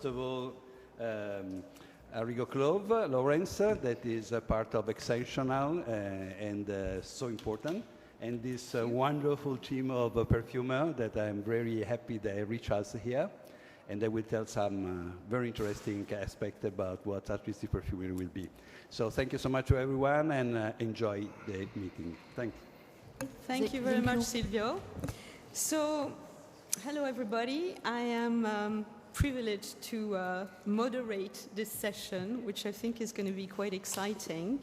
First of all, Arrigo Clove, Lawrence, that is a part of Exceptional and so important. And this wonderful team of Perfumer that I'm very happy they reach us here. And they will tell some very interesting aspect about what artistic perfumery will be. So thank you so much to everyone and enjoy the meeting. Thank you. Thank you very much, Silvio. So, hello everybody. I am privileged to moderate this session, which I think is going to be quite exciting.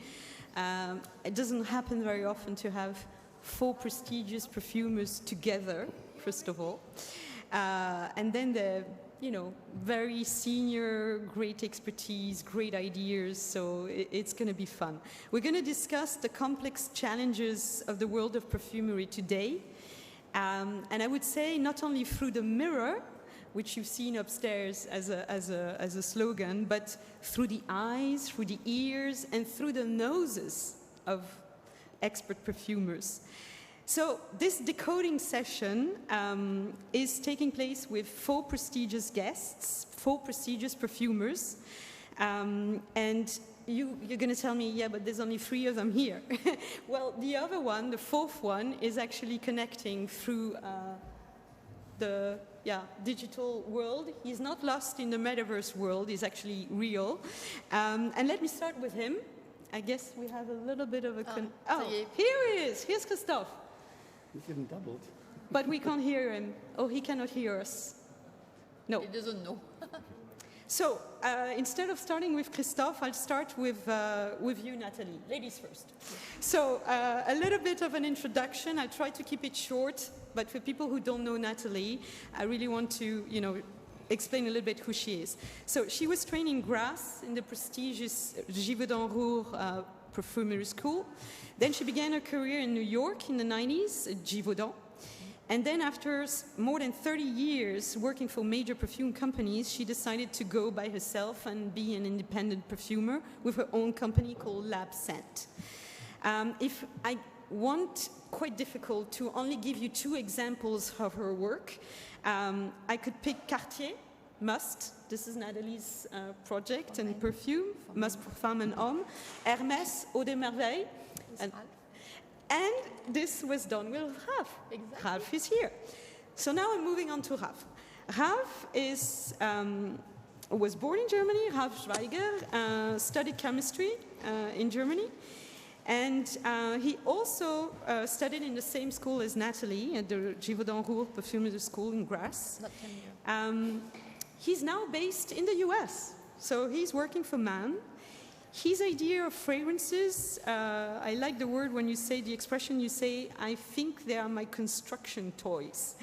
It doesn't happen very often to have 4 prestigious perfumers together, first of all. And then the very senior, great expertise, great ideas, so it's going to be fun. We're going to discuss the complex challenges of the world of perfumery today. And I would say not only through the mirror, which you've seen upstairs as a slogan, but through the eyes, through the ears, and through the noses of expert perfumers. So this decoding session is taking place with 4 prestigious guests, 4 prestigious perfumers. And you're going to tell me, yeah, but there's only 3 of them here. Well, the other one, the 4th one, is actually connecting through the digital world. He's not lost in the metaverse world. He's actually real. And let me start with him. I guess we have a little bit of a... Here he is. Here's Christophe. He's even doubled. But we can't hear him. Oh, he cannot hear us. No. He doesn't know. So, instead of starting with Christophe, I'll start with you, Natalie. Ladies first. So, a little bit of an introduction. I'll try to keep it short, but for people who don't know Natalie, I really want to, explain a little bit who she is. So, she was trained in Grasse in the prestigious Givaudan Perfumery School. Then she began her career in New York in the 90s at Givaudan. And then after more than 30 years working for major perfume companies, she decided to go by herself and be an independent perfumer with her own company called Lab Scent. If I want, quite difficult to only give you 2 examples of her work, I could pick Cartier, Must. This is Natalie's project and perfume, Must pour femme and homme. Hermès, Eau de Merveille. And this was done with Ralph. Exactly. Ralph is here. So now I'm moving on to Ralph. Ralph was born in Germany. Ralph Schweiger studied chemistry in Germany. And he also studied in the same school as Natalie at the Givaudan Perfumery School in Grasse. He's now based in the US. So he's working for MAN. His idea of fragrances, I like the word when you say, the expression you say, I think they are my construction toys.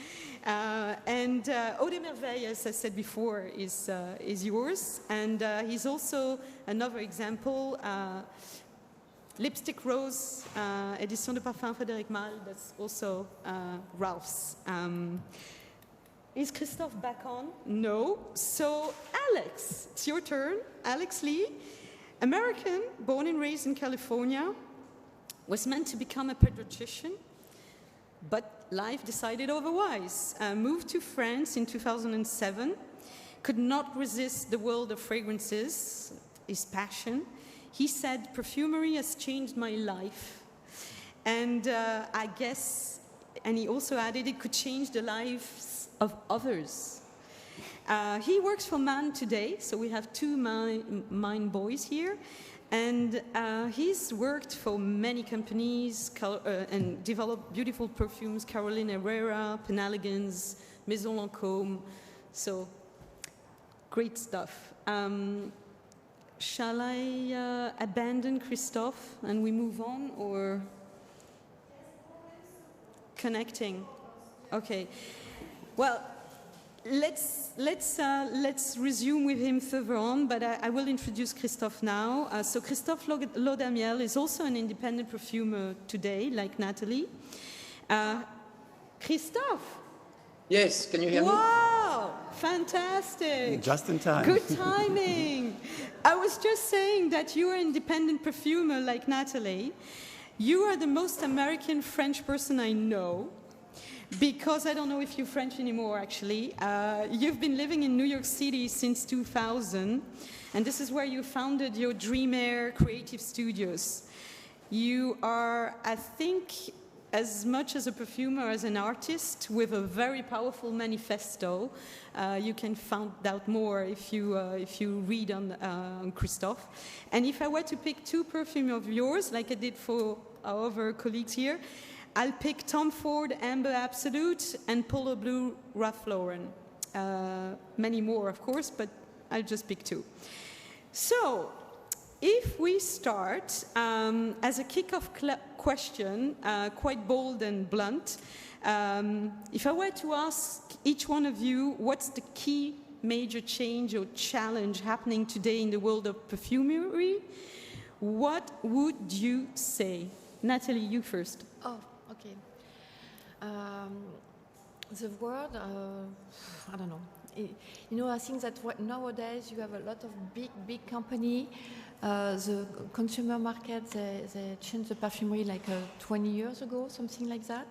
And Eau de Merveille, as I said before, is yours. And he's also another example, Lipstick Rose, Édition de Parfum Frédéric Malle, that's also Ralph's. Is Christophe back on? No. So Alex, it's your turn. Alex Lee. American, born and raised in California, was meant to become a pediatrician, but life decided otherwise. Moved to France in 2007, could not resist the world of fragrances, his passion. He said, perfumery has changed my life. And I guess, and he also added, it could change the lives of others. He works for MAN today, so we have 2 MAN boys here. And he's worked for many companies and developed beautiful perfumes, Carolina Herrera, Penhaligon's, Maison Lancôme. So, great stuff. Shall I abandon Christophe and we move on, or connecting? Okay. Well, let's resume with him further on, but I will introduce Christophe now. So Christophe Laudamiel is also an independent perfumer today, like Natalie. Christophe? Yes, can you hear me? Wow, fantastic. Just in time. Good timing. I was just saying that you are an independent perfumer like Natalie. You are the most American French person I know. because I don't know if you're French anymore, actually. You've been living in New York City since 2000, and this is where you founded your Dream Air Creative Studios. You are, I think, as much as a perfumer as an artist with a very powerful manifesto. You can find out more if you read on Christophe. And if I were to pick two perfumes of yours, like I did for our other colleagues here, I'll pick Tom Ford Amber Absolute and Polo Blue Ralph Lauren. Many more, of course, but I'll just pick two. So, if we start as a kick-off question, quite bold and blunt, if I were to ask each one of you what's the key major change or challenge happening today in the world of perfumery, what would you say? Natalie, you first. Oh, okay. The word, I don't know. You know, I think that nowadays you have a lot of big company. The consumer market, they changed the perfumery like 20 years ago, something like that.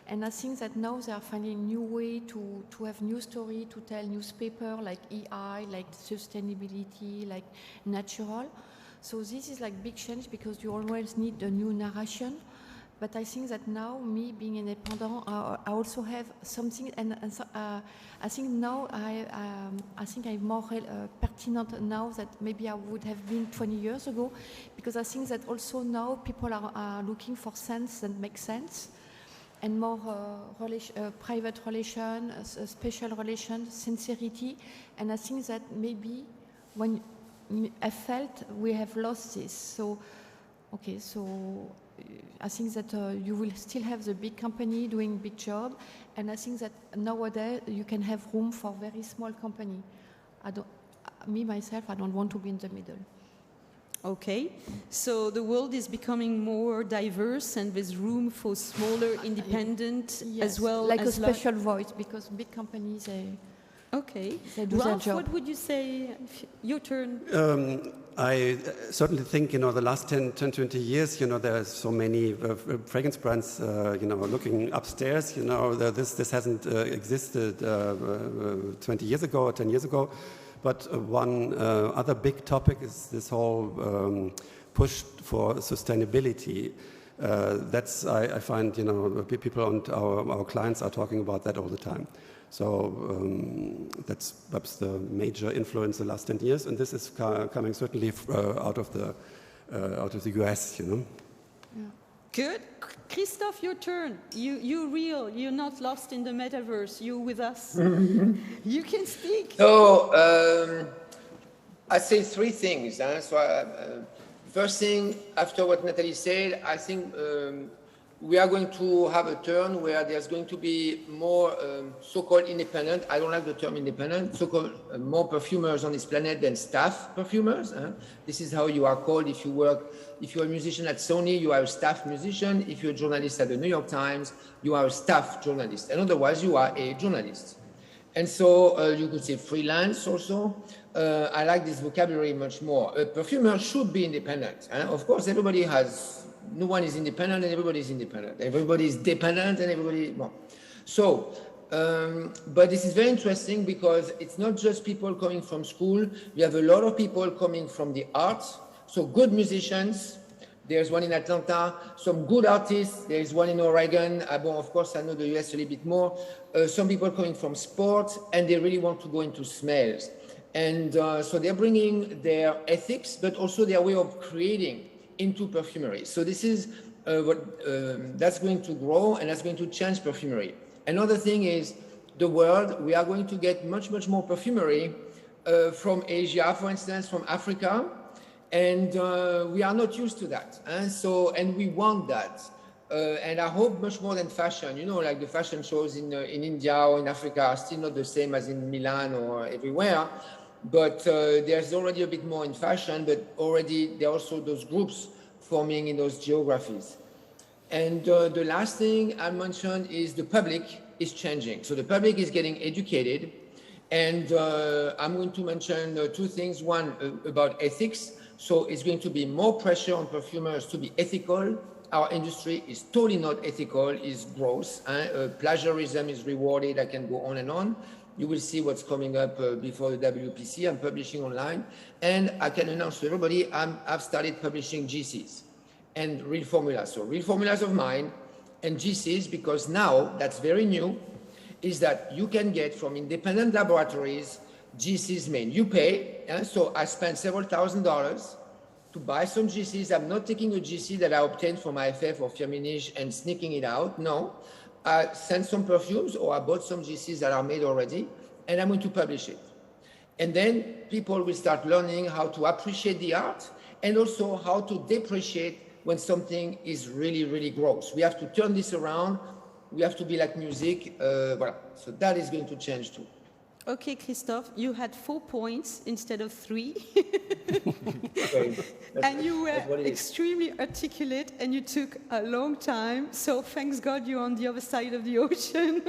And I think that now they are finding new way to have new story, to tell newspaper, like EI, like sustainability, like natural. So this is like big change because you always need a new narration. But I think that now, me being independent, I also have something, and I think now I think I'm more pertinent now that maybe I would have been 20 years ago, because I think that also now people are looking for sense that makes sense, and more private relation, special relation, sincerity, and I think that maybe when I felt we have lost this. So, okay, so. I think that you will still have the big company doing big job, and I think that nowadays you can have room for very small company. Me myself, I don't want to be in the middle. Okay, so the world is becoming more diverse and there's room for smaller, independent, yes, as well like as a special voice, because big companies okay. They do Ralph, their job. what would you say? Your turn. I certainly think, you know, the last 10, 20 years, you know, there are so many fragrance brands, you know, looking upstairs, you know, this hasn't existed 20 years ago or 10 years ago. But one other big topic is this whole push for sustainability. I find, you know, people and our clients are talking about that all the time. So that's perhaps the major influence the last 10 years, and this is coming certainly out of the US, you know. Yeah. Good. Christophe, your turn. You're real. You're not lost in the metaverse. You're with us. You can speak. So I say three things. First thing, after what Natalie said, I think we are going to have a turn where there's going to be more so-called independent, I don't like the term independent, so-called more perfumers on this planet than staff perfumers. This is how you are called if you're a musician at Sony, you are a staff musician. If you're a journalist at the New York Times, you are a staff journalist. And otherwise, you are a journalist. And so you could say freelance also. I like this vocabulary much more. A perfumer should be independent. Of course, no one is independent and everybody is independent. Everybody is dependent and everybody, well. So, but this is very interesting because it's not just people coming from school. You have a lot of people coming from the arts. So good musicians. There's one in Atlanta. Some good artists. There's one in Oregon. Of course, I know the US a little bit more. Some people coming from sports and they really want to go into smells. And so they're bringing their ethics, but also their way of creating into perfumery. So this is that's going to grow and that's going to change perfumery. Another thing is the world. We are going to get much more perfumery from Asia, for instance, from Africa, and we are not used to that. And we want that. And I hope much more than fashion. You know, like the fashion shows in India or in Africa are still not the same as in Milan or everywhere. But there's already a bit more in fashion, but already there are also those groups forming in those geographies. And the last thing I mentioned is the public is changing. So the public is getting educated. And I'm going to mention two things. One, about ethics. So it's going to be more pressure on perfumers to be ethical our industry is totally not ethical, is gross. Plagiarism is rewarded. I can go on and on. You will see what's coming up before the WPC. I'm publishing online. And I can announce to everybody, I've started publishing GCs and real formulas. So real formulas of mine and GCs, because now that's very new, is that you can get from independent laboratories GCs made. You pay, so I spent several $1,000s to buy some GCs. I'm not taking a GC that I obtained from IFF or Firmenich and sneaking it out. No, I sent some perfumes or I bought some GCs that are made already, and I'm going to publish it. And then people will start learning how to appreciate the art and also how to depreciate when something is really, really gross. We have to turn this around. We have to be like music. Voilà. So that is going to change too. Okay, Christophe, you had 4 points instead of 3. Okay. And you were extremely articulate and you took a long time. So thanks God you're on the other side of the ocean.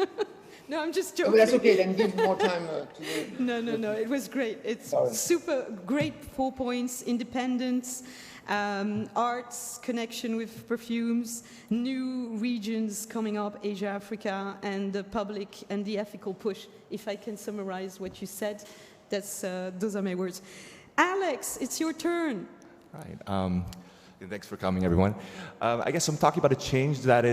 No, I'm just joking. Oh, that's okay, then give more time to No, it was great. It's super great 4 points, independence, arts, connection with perfumes, new regions coming up, Asia, Africa, and the public and the ethical push. If I can summarize what you said, those are my words. Alex, it's your turn. Right. Thanks for coming, everyone. I guess I'm talking about a change that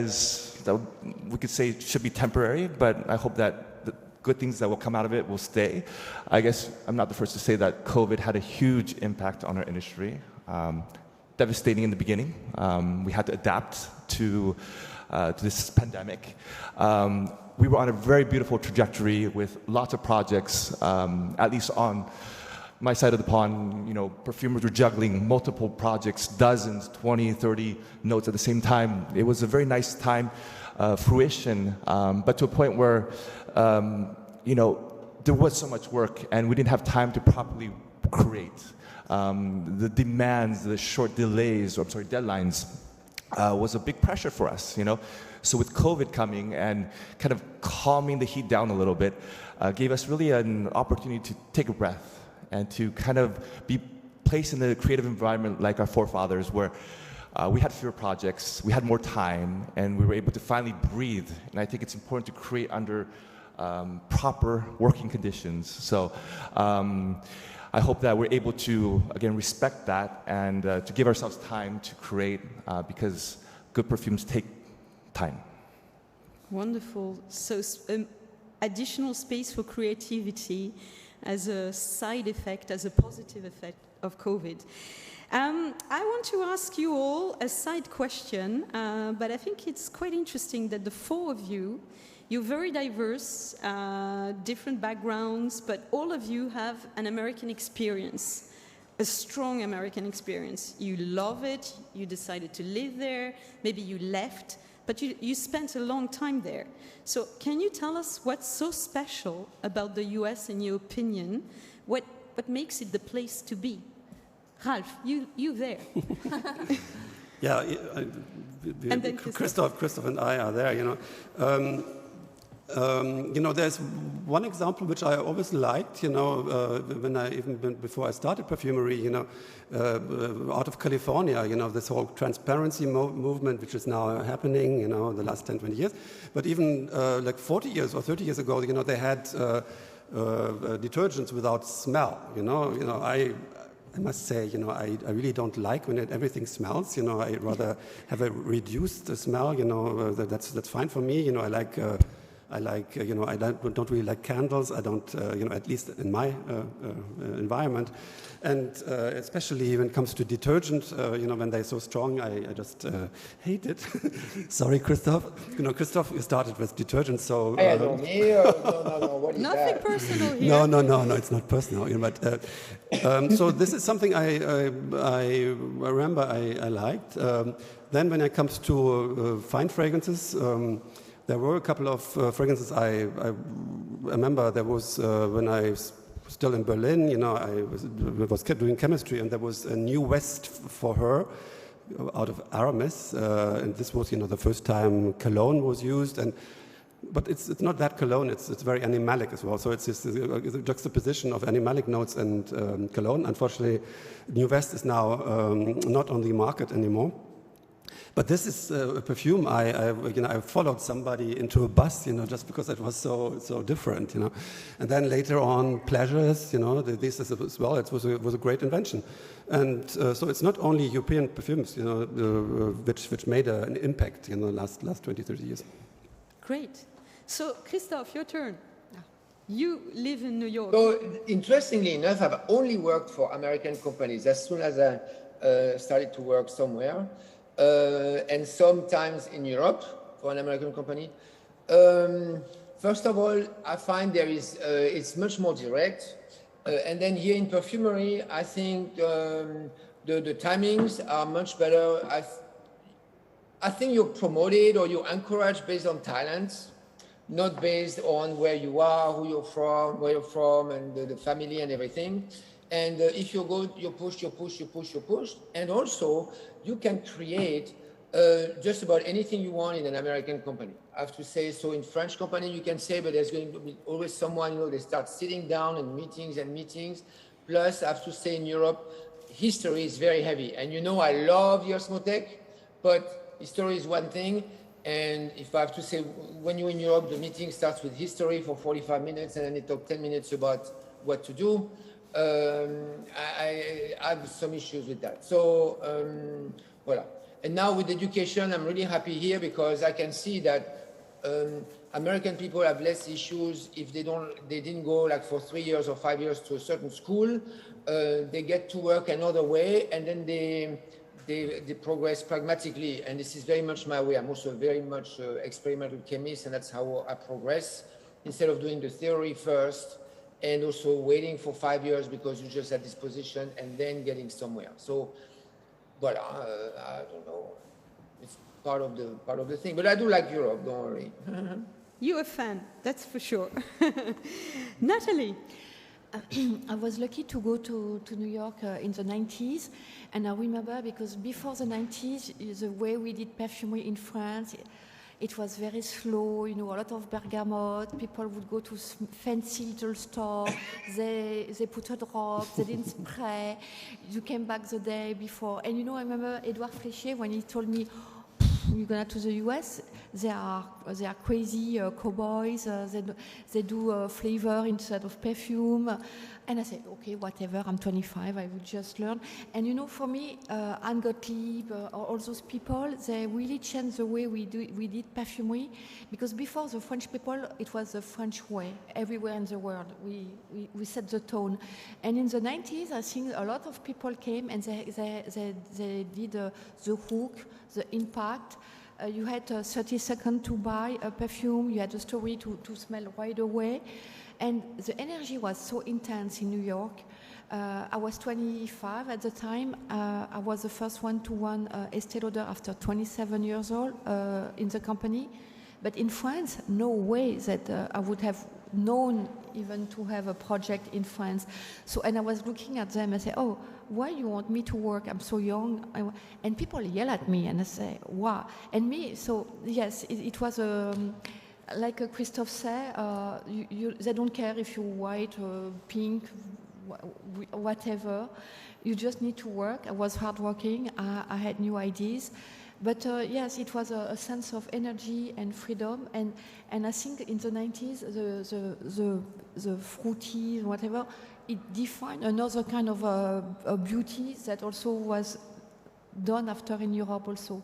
we could say should be temporary, but I hope that the good things that will come out of it will stay. I guess I'm not the first to say that COVID had a huge impact on our industry. Devastating in the beginning. We had to adapt to this pandemic. We were on a very beautiful trajectory with lots of projects, at least on my side of the pond. Perfumers were juggling multiple projects, dozens, 20, 30 notes at the same time. It was a very nice time, fruition, but to a point where, there was so much work and we didn't have time to properly create. The demands, the short deadlines, was a big pressure for us, So with COVID coming and kind of calming the heat down a little bit, gave us really an opportunity to take a breath and to kind of be placed in a creative environment like our forefathers, where we had fewer projects, we had more time, and we were able to finally breathe. And I think it's important to create under proper working conditions. So I hope that we're able to, again, respect that and to give ourselves time to create, because good perfumes take time. Wonderful. So additional space for creativity as a side effect, as a positive effect of COVID. I want to ask you all a side question, but I think it's quite interesting that the 4 of you, you're very diverse, different backgrounds, but all of you have an American experience, a strong American experience. You love it, you decided to live there, maybe you left, but you spent a long time there. So can you tell us what's so special about the US in your opinion? What makes it the place to be? Ralph, you there. Yeah, and then Christophe and I are there, there's one example which I always liked, before I started Perfumery, out of California, this whole transparency movement, which is now happening, the last 10, 20 years. But even like 40 years or 30 years ago, they had detergents without smell, I must say, I really don't like when everything smells. I rather have a reduced smell. That's fine for me. I don't really like candles. I don't, at least in my environment. And especially when it comes to detergent, when they're so strong, I just hate it. Sorry, Christophe. Christophe, you started with detergent, so... No, what is Nothing that? personal here. No, it's not personal. But so this is something I remember I liked. Then when it comes to fine fragrances, there were a couple of fragrances I remember. There was when I was still in Berlin, I was doing chemistry, and there was a new West for her out of Aramis, and this was the first time cologne was used, but it's not that cologne. It's very animalic as well. So it's just a juxtaposition of animalic notes and cologne. Unfortunately, New West is now not on the market anymore. But this is a perfume. I followed somebody into a bus, just because it was so different, And then later on, pleasures, this is as well. It was a great invention, and so it's not only European perfumes, which made an impact in the last 20, 30 years. Great. So, Christophe, your turn. You live in New York. So, interestingly enough, I've only worked for American companies as soon as I started to work somewhere, and sometimes in Europe for an American company. First of all, I find it's much more direct. And then here in Perfumery, I think the timings are much better. I think you're promoted or you're encouraged based on talents, not based on where you are, who you're from, where you're from, and the family and everything. And if you're good, you're pushed. And also, you can create just about anything you want in an American company. I have to say, so in French company, you can say, but there's going to be always someone, they start sitting down and meetings. Plus, I have to say in Europe, history is very heavy. And I love Osmotek, but history is one thing. And if I have to say, when you're in Europe, the meeting starts with history for 45 minutes, and then they talk 10 minutes about what to do. I have some issues with that. So, voilà. And now with education, I'm really happy here because I can see that American people have less issues if they didn't go like for 3 years or 5 years to a certain school. They get to work another way, and then they progress pragmatically, and this is very much my way. I'm also very much experimental chemist, and that's how I progress, instead of doing the theory first and also waiting for 5 years because you're just at this position and then getting somewhere. So, but I don't know. It's part of the thing. But I do like Europe, don't worry. You're a fan, that's for sure. Natalie. I was lucky to go to New York in the 90s, and I remember because before the 90s, the way we did perfumery in France, it was very slow, a lot of bergamot. People would go to fancy little store, they put a drop, they didn't spray. You came back the day before, and I remember Edouard Flechier when he told me, "You're gonna to the US? They are crazy cowboys. They do flavor instead of perfume." And I said, "Okay, whatever. I'm 25. I would just learn." And for me, Anne Gottlieb, all those people, they really changed the way we did perfumery, because before the French people, it was the French way everywhere in the world. We set the tone, and in the 90s, I think a lot of people came and they did the hook, the impact. You had 30 seconds to buy a perfume. You had a story to smell right away. And the energy was so intense in New York. I was 25 at the time. I was the first one to win Estée Lauder after 27 years old in the company. But in France, no way that I would have known even to have a project in France. So, and I was looking at them and say, "Oh, why you want me to work? I'm so young." And people yell at me and I say, "Wow." And me, so yes, it was like Christophe said, they don't care if you're white, pink, whatever. You just need to work. I was hardworking. I had new ideas. But yes, it was a sense of energy and freedom. And I think in the 90s, the fruity, whatever, it defined another kind of a beauty that also was done after in Europe also.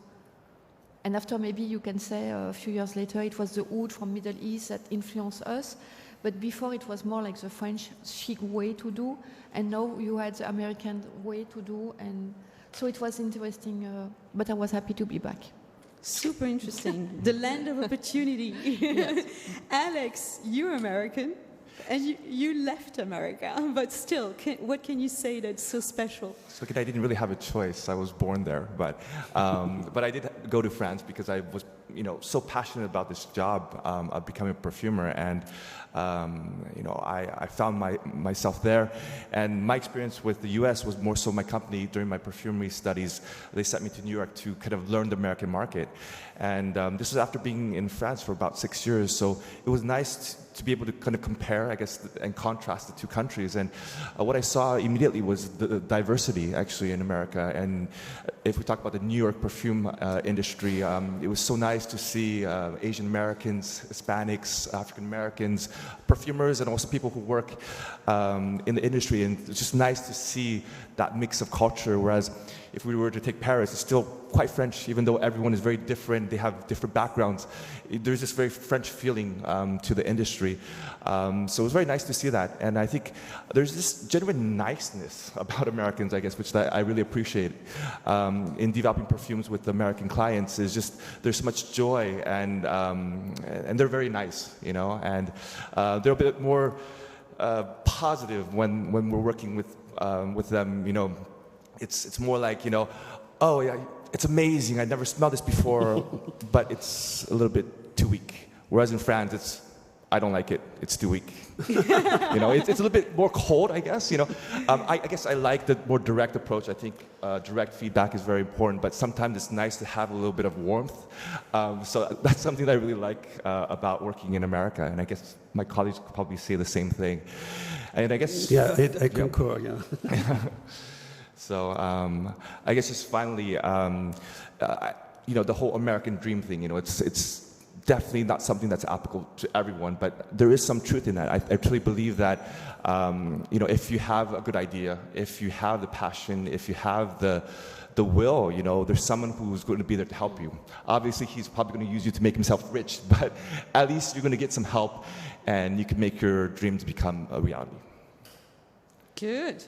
And after, maybe you can say a few years later, it was the oud from Middle East that influenced us. But before, it was more like the French chic way to do. And now you had the American way to do. And so it was interesting, but I was happy to be back. Super interesting. The land of opportunity. Yes. Alex, you're American. And you left America, but still, what can you say that's so special? So I didn't really have a choice. I was born there, but I did go to France because I was, so passionate about this job of becoming a perfumer, and I found myself there. And my experience with the U.S. was more so my company during my perfumery studies. They sent me to New York to kind of learn the American market, and this was after being in France for about 6 years. So it was nice to be able to kind of compare, I guess, and contrast the two countries. And what I saw immediately was the diversity, actually, in America. And if we talk about the New York perfume industry, it was so nice to see Asian Americans, Hispanics, African Americans, perfumers, and also people who work in the industry. And it's just nice to see that mix of culture, whereas if we were to take Paris, it's still quite French, even though everyone is very different, they have different backgrounds. There's this very French feeling to the industry. So it was very nice to see that. And I think there's this genuine niceness about Americans, I guess, which I really appreciate in developing perfumes with American clients. Is just, there's so much joy, and they're very nice, you know, and they're a bit more positive when we're working with them, you know. It's more like, you know, oh yeah, it's amazing, I never smelled this before, but it's a little bit too weak. Whereas in France, it's, I don't like it, it's too weak. You know, it's a little bit more cold, I guess, you know. I guess I like the more direct approach. I think direct feedback is very important, but sometimes it's nice to have a little bit of warmth. So that's something that I really like about working in America, and I guess my colleagues could probably say the same thing. And I guess... Yeah, I concur, yeah. So I guess just finally, you know, the whole American dream thing, you know, it's definitely not something that's applicable to everyone, but there is some truth in that. I truly believe that, you know, if you have a good idea, if you have the passion, if you have the will, you know, there's someone who's going to be there to help you. Obviously, he's probably going to use you to make himself rich, but at least you're going to get some help, and you can make your dreams become a reality. Good.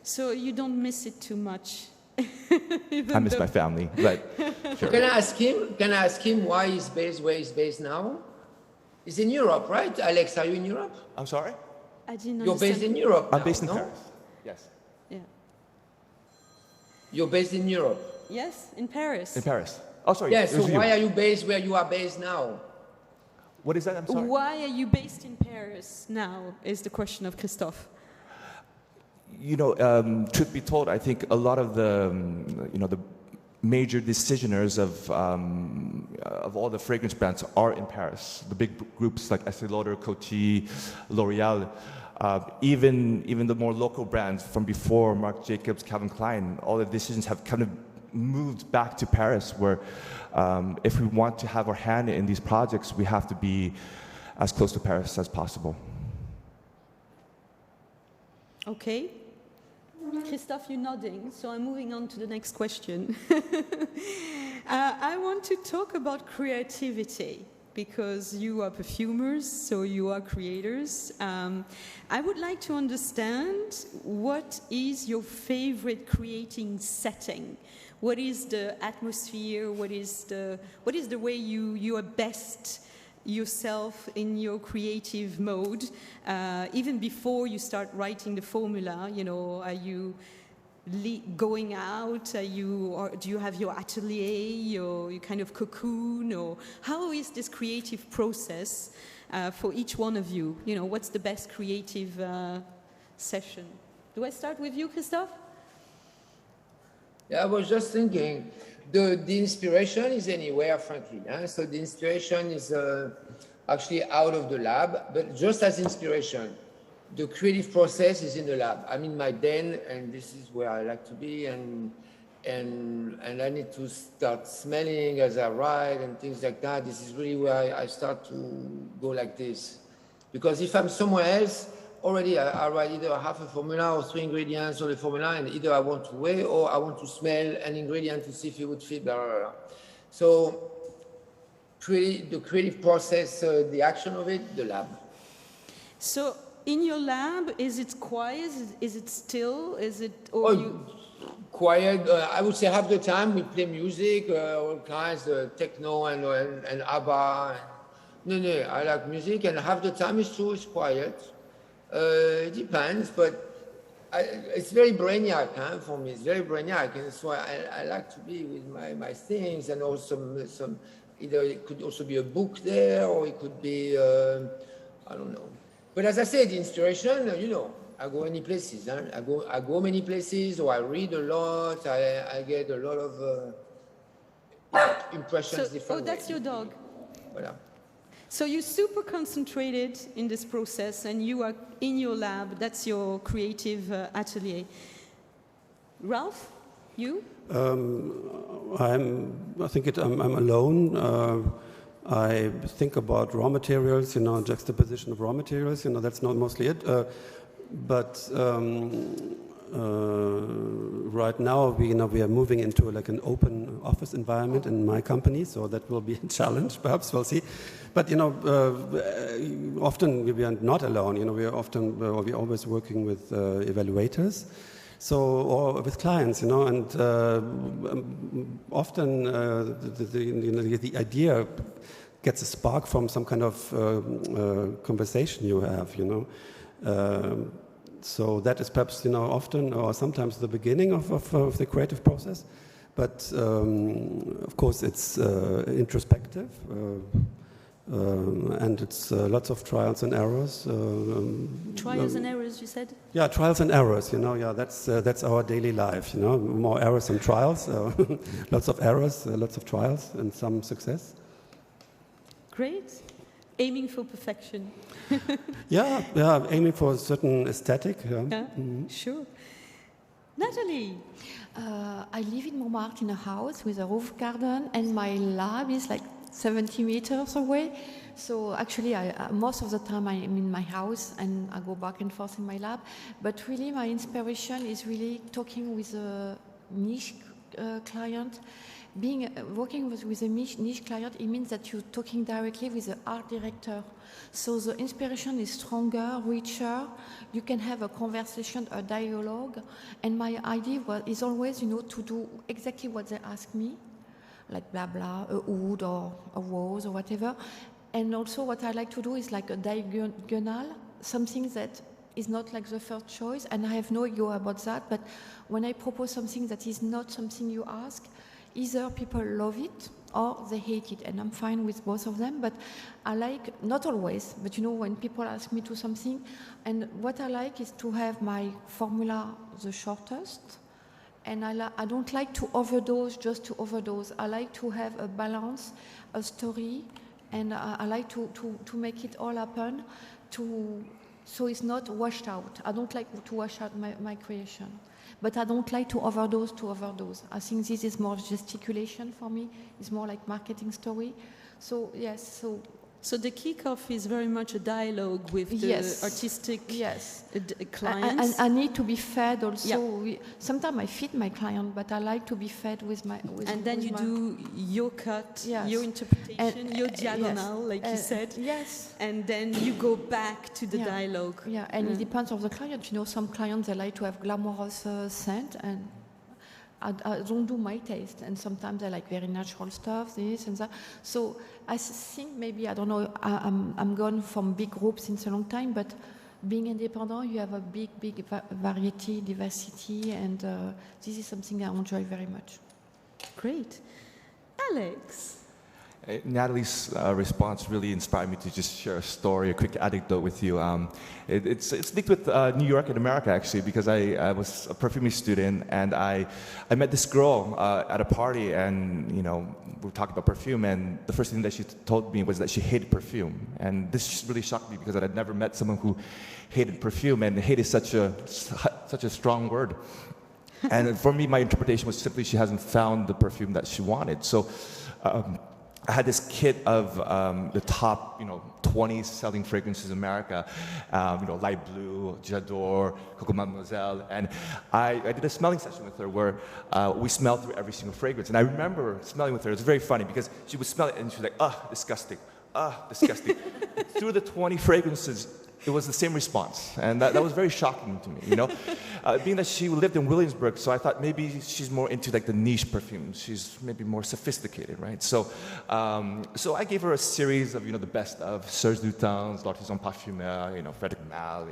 So you don't miss it too much. I miss my family, but sure. Can I ask him why he's based where he's based now? He's in Europe, right? Alex, are you in Europe? I'm sorry? I didn't You're understand. based in Europe I'm now, based in no? Paris. Yes. Yeah. You're based in Europe? Yes, in Paris. In Paris. Oh, sorry. Yes, it so was you. why are you based where you are based now? What is that? I'm sorry. Why are you based in Paris now, is the question of Christophe. You know, truth be told, I think a lot of the, you know, the major decisioners of all the fragrance brands are in Paris. The big groups like Estée Lauder, Coty, L'Oreal, even the more local brands from before, Marc Jacobs, Calvin Klein, all the decisions have kind of moved back to Paris, where if we want to have our hand in these projects, we have to be as close to Paris as possible. Okay. Christophe, you're nodding, so I'm moving on to the next question. I want to talk about creativity, because you are perfumers, so you are creators. I would like to understand, what is your favorite creating setting? What is the atmosphere? What is the way you are best yourself in your creative mode, even before you start writing the formula? You know, are you going out? Or do you have your atelier, or you kind of cocoon? Or how is this creative process for each one of you? You know, what's the best creative session? Do I start with you, Christophe? Yeah, I was just thinking, the inspiration is anywhere, frankly. So the inspiration is actually out of the lab, but just as inspiration, the creative process is in the lab. I'm in my den, and this is where I like to be, and I need to start smelling as I write and things like that. This is really where I start to go like this. Because if I'm somewhere else, already I write either half a formula or 3 ingredients or the formula, and either I want to weigh or I want to smell an ingredient to see if it would fit, blah, blah, blah. So the creative process, the action of it, the lab. So in your lab, is it quiet? Is it still? Is it quiet? I would say half the time we play music, all kinds of techno and ABBA. No, I like music, and half the time it's quiet. It depends, but it's very brainiac for me. It's very brainiac, and so I like to be with my things, and also some either it could also be a book there, or it could be I don't know. But as I said, the inspiration, you know, I go many places. I go many places, or I read a lot. I get a lot of impressions. So, that's your dog. Voilà. So you're super concentrated in this process, and you are in your lab. That's your creative atelier. Ralph, you? I'm alone. I think about raw materials, juxtaposition of raw materials. That's not mostly it. But right now, we are moving into like an open office environment in my company, so that will be a challenge. Perhaps we'll see. But often we are not alone. We are we're always working with evaluators, or with clients. And often the idea gets a spark from some kind of conversation you have. So that is perhaps often or sometimes the beginning of the creative process, but of course it's introspective and it's lots of trials and errors. Trials and errors, you said? Yeah, trials and errors. That's our daily life. More errors than trials. Lots of errors, lots of trials, and some success. Great. Aiming for perfection. yeah, aiming for a certain aesthetic. Yeah. Sure. Natalie? I live in Montmartre in a house with a roof garden, and my lab is like 70 meters away. So actually, most of the time I'm in my house and I go back and forth in my lab. But really, my inspiration is really talking with a niche client. Working with a niche client, it means that you're talking directly with the art director. So the inspiration is stronger, richer. You can have a conversation, a dialogue. And my idea is always, to do exactly what they ask me, like blah blah, a wood or a rose or whatever. And also, what I like to do is like a diagonal, something that is not like the first choice. And I have no ego about that. But when I propose something that is not something you ask, either people love it or they hate it, and I'm fine with both of them. But I like, not always, but when people ask me to something, and what I like is to have my formula the shortest, and I don't like to overdose just to overdose. I like to have a balance, a story, and I like to make it all happen, so it's not washed out. I don't like to wash out my creation. But I don't like to overdose. I think this is more gesticulation for me. It's more like marketing story. So, yes. So the kickoff is very much a dialogue with the artistic clients. And I need to be fed also. Yeah. Sometimes I feed my client, but I like to be fed with my... and then you do your cut, your interpretation, your diagonal, like you said. Yes. And then you go back to the dialogue. Yeah, and it depends on the client. Some clients, they like to have glamorous scent, and I don't do my taste, and sometimes I like very natural stuff, this and that. So I think maybe, I don't know, I'm gone from big groups since a long time, but being independent, you have a big variety, diversity, and this is something I enjoy very much. Great. Alex? Natalie's response really inspired me to just share a story, a quick anecdote with you. It's linked with New York and America, actually, because I was a perfumery student, and I met this girl at a party, and we were talking about perfume, and the first thing that she told me was that she hated perfume. And this just really shocked me, because I had never met someone who hated perfume, and hate is such a strong word. And for me, my interpretation was simply she hasn't found the perfume that she wanted. So I had this kit of the top, 20 selling fragrances in America, Light Blue, J'adore, Coco Mademoiselle, and I did a smelling session with her where we smelled through every single fragrance. And I remember smelling with her. It was very funny because she would smell it and she was like, disgusting, disgusting. Through the 20 fragrances, it was the same response, and that was very shocking to me, being that she lived in Williamsburg, so I thought maybe she's more into like the niche perfumes. She's maybe more sophisticated, right? So I gave her a series of, the best of Serge Lutens, L'Artisanal Parfumeur, Frederic Malle,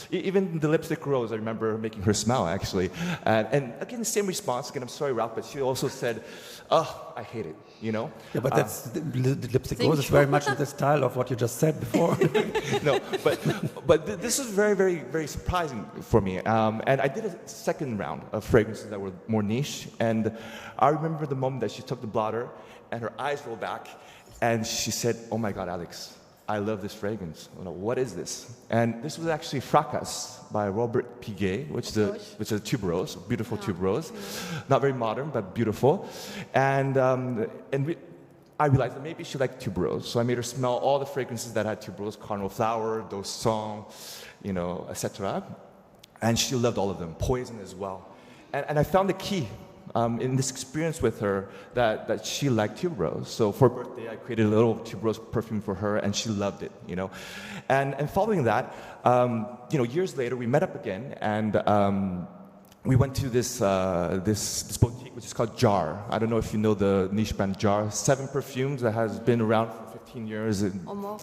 even the lipstick rose. I remember making her smell, actually, and again the same response. Again, I'm sorry, Ralph, but she also said, I hate it. Yeah, but that's the lipstick rose is very much in the style of what you just said before. No, but this was very, very, very surprising for me. And I did a second round of fragrances that were more niche. And I remember the moment that she took the blotter and her eyes rolled back, And she said, oh my God, Alex, I love this fragrance. What is this? And this was actually Fracas by Robert Piguet, which is a tuberose, beautiful tuberose. Not very modern, but beautiful. And I realized that maybe she liked tuberose. So I made her smell all the fragrances that had tuberose, Carnival Flower, Dosson, etc. And she loved all of them, Poison as well. And I found the key in this experience with her that she liked tuberose. So for her birthday, I created a little tuberose perfume for her, and she loved it, And following that, years later, we met up again, and we went to this boutique, which is called Jar. I don't know if you know the niche brand Jar. 7 perfumes that has been around for 15 years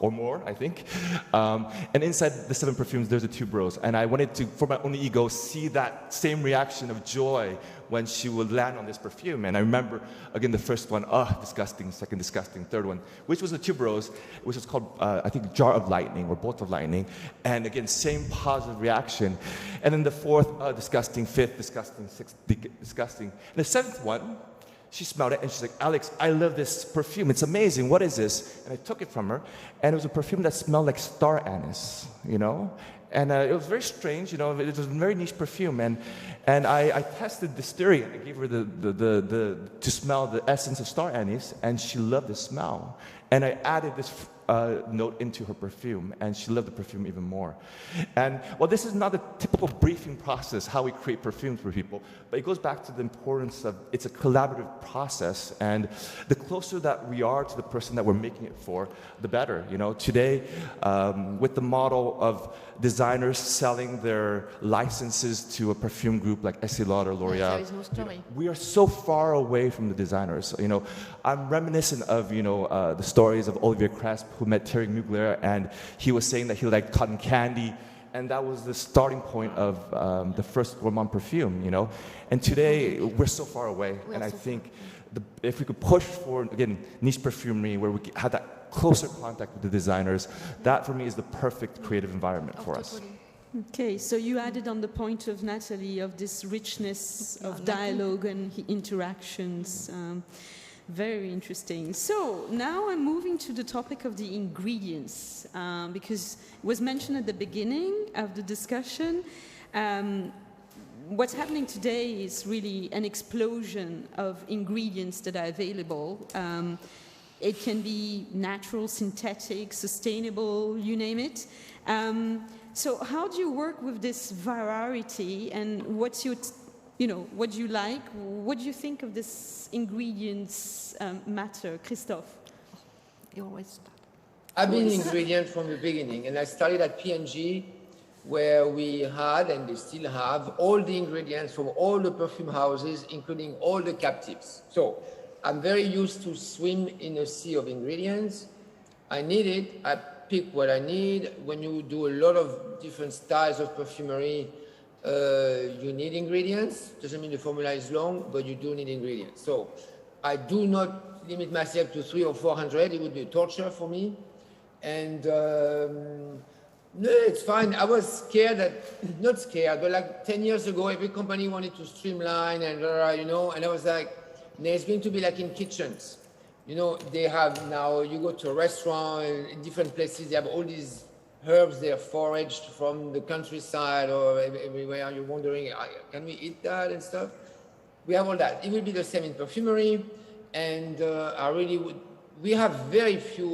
or more, I think. And inside the 7 perfumes, there's a tuberose. And I wanted to, for my own ego, see that same reaction of joy when she would land on this perfume. And I remember, again, the first one, disgusting, second disgusting, third one, which was a tuberose, which was called, I think, Jar of Lightning or Bolt of Lightning. And again, same positive reaction. And then the fourth, disgusting, fifth, disgusting, sixth, disgusting. And the 7th one, she smelled it and she's like, Alex, I love this perfume. It's amazing. What is this? And I took it from her, and it was a perfume that smelled like star anise, And it was very strange, it was a very niche perfume. And I tested this theory. I gave her to smell the essence of star anise, and she loved the smell. And I added this note into her perfume, and she loved the perfume even more. And while this is not a typical briefing process, how we create perfumes for people, but it goes back to the importance of it's a collaborative process, and the closer that we are to the person that we're making it for, the better. Today, with the model of designers selling their licenses to a perfume group like Estée Lauder or L'Oreal, there is no story. We are so far away from the designers. I'm reminiscent of the stories of Olivier Cresp, who met Thierry Mugler, and he was saying that he liked cotton candy, and that was the starting point of the first gourmand perfume. And today we're so far away, and I think if we could push for, again, niche perfumery, where we had that closer contact with the designers, that for me is the perfect creative environment for us. Okay, so you added on the point of Natalie of this richness of dialogue and interactions. Very interesting. So now I'm moving to the topic of the ingredients, because it was mentioned at the beginning of the discussion. What's happening today is really an explosion of ingredients that are available. It can be natural, synthetic, sustainable, you name it. So how do you work with this variety, and what's your, what do you like? What do you think of this ingredients matter? Christophe? You always start. I've been an ingredient from the beginning, and I started at P&G, where we had, and they still have, all the ingredients from all the perfume houses, including all the captives. So I'm very used to swim in a sea of ingredients. I need it. I pick what I need. When you do a lot of different styles of perfumery, you need ingredients. Doesn't mean the formula is long, but you do need ingredients. So I do not limit myself to 300 or 400. It would be a torture for me. And no, it's fine. I was scared that, not scared, but like 10 years ago, every company wanted to streamline and, and I was like, no, it's going to be like in kitchens. They have now, you go to a restaurant in different places, they have all these herbs, they're foraged from the countryside or everywhere. You're wondering, can we eat that and stuff? We have all that. It will be the same in perfumery. And I really would, we have